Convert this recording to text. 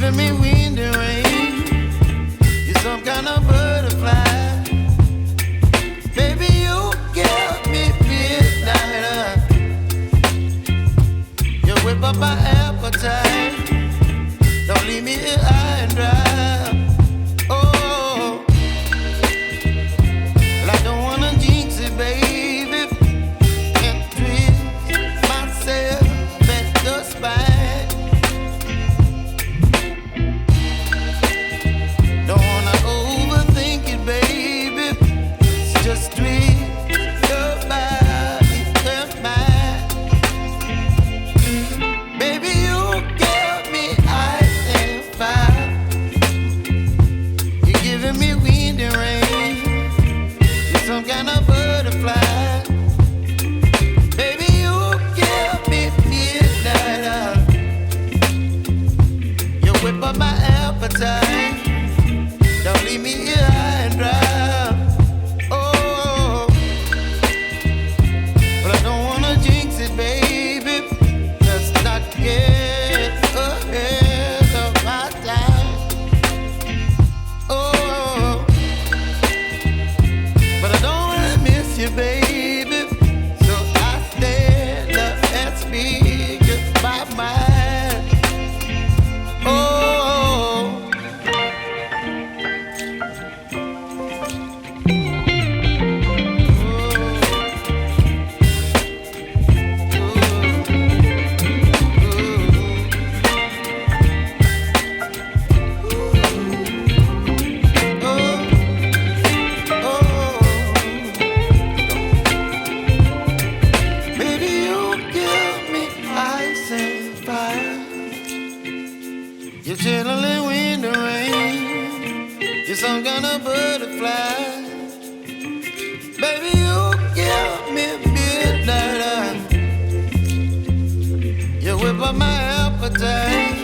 giving me wind and rain. You're some kind of butterfly. Baby, you give me midnight. You whip up my appetite. Don't leave me here high and dry. Oh, well, I don't wanna jinx it, baby, and twist myself at the spine. Don't wanna overthink it, baby. It's just twist your body and mine. Baby, you give me ice and fire. You're giving me wind and rain. You're some kind of butterfly. Baby, you give me midnight. You whip up my appetite. Don't leave me here high and dry. Oh, but I don't wanna jinx it, baby. Let's not get ahead of my time. Oh, but I don't wanna miss you, baby. So I stand up and speak my mind. Oh. Baby, you give me ice and fire. You're chilling wind and rain. You're some kind of butterfly. Baby, you give me midnight. You whip up my appetite.